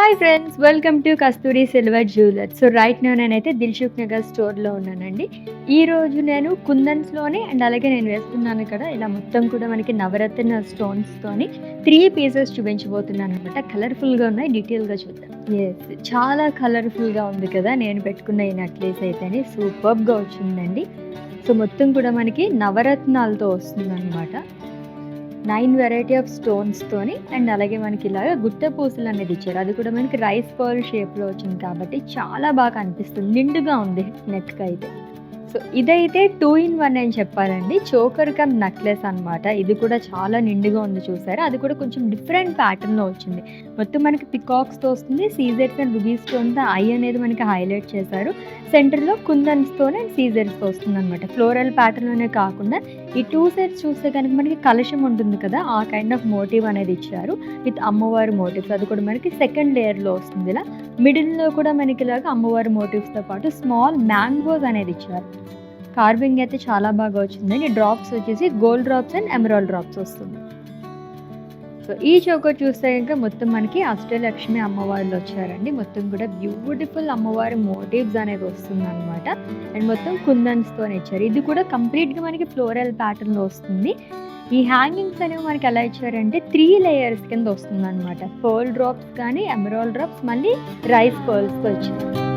Hi friends, welcome to Kasturi silver jewellers. So right now నేనైతే దిల్సుఖ్ నగర్ స్టోర్లో ఉన్నానండి. ఈరోజు నేను కుందన్స్లోనే అండ్ అలాగే నేను వేస్తున్నాను కదా, ఇలా మొత్తం కూడా మనకి నవరత్న స్టోన్స్తోని 3 పీసెస్ చూపించబోతున్నాను అనమాట. కలర్ఫుల్గా ఉన్నాయి, డీటెయిల్గా చూద్దాం. ఎస్, చాలా కలర్ఫుల్గా ఉంది కదా నేను పెట్టుకున్న ఈ నెక్లెస్ అయితేనే సూపర్గా వచ్చిందండి. సో మొత్తం కూడా మనకి నవరత్నాలతో వస్తుంది అనమాట. 9 వెరైటీ ఆఫ్ స్టోన్స్తోని అండ్ అలాగే మనకి ఇలాగ గుట్ట పూసలు అనేది ఇచ్చారు. అది కూడా మనకి రైస్ పర్ల్ షేప్లో వచ్చింది కాబట్టి చాలా బాగా అనిపిస్తుంది, నిండుగా ఉంది నెక్కి అయితే. సో ఇదైతే 2 in 1 అని చెప్పాలండి. చోకర్ కమ్ నెక్లెస్ అనమాట. ఇది కూడా చాలా నిండుగా ఉంది, చూసారా? అది కూడా కొంచెం డిఫరెంట్ ప్యాటర్న్లో వచ్చింది. మొత్తం మనకి పికాక్స్తో వస్తుంది. సీజర్స్ అండ్ రుబీస్ స్టోన్తో ఐ అనేది మనకి హైలైట్ చేశారు. సెంటర్లో కుందన్స్తోనే అండ్ సీజర్స్తో వస్తుంది అనమాట. ఫ్లోరల్ ప్యాటర్న్లోనే కాకుండా ఈ 2 సెట్స్ చూస్తే కనుక మనకి కలశం ఉంటుంది కదా, ఆ కైండ్ ఆఫ్ మోటివ్ అనేది ఇచ్చారు విత్ అమ్మవారి మోటివ్స్. అది కూడా మనకి సెకండ్ లేయర్లో వస్తుంది. ఇలా మిడిల్లో కూడా మనకి ఇలాగా అమ్మవారి మోటివ్స్తో పాటు స్మాల్ మ్యాంగోస్ అనేది ఇచ్చారు. కార్వింగ్ అయితే చాలా బాగా వచ్చిందండి. డ్రాప్స్ వచ్చేసి gold drops and emerald drops వస్తుంది. సో ఈ చోకర్ చూస్తే కనుక మొత్తం మనకి అష్టలక్ష్మి అమ్మవార్లు వచ్చారండి. మొత్తం కూడా బ్యూటిఫుల్ అమ్మవారి మోటివ్స్ అనేది వస్తుంది అనమాట. అండ్ మొత్తం కుందన్స్తో ఇచ్చారు. ఇది కూడా కంప్లీట్గా మనకి ఫ్లోరల్ ప్యాటర్న్లో వస్తుంది. ఈ హ్యాంగింగ్స్ అనేవి మనకి ఎలా ఇచ్చారంటే 3 లేయర్స్ కింద వస్తుంది అనమాట. పర్ల్ డ్రాప్స్ కానీ ఎమరాల్డ్ డ్రాప్స్, మళ్ళీ రైస్ పర్ల్స్తో ఇచ్చారు.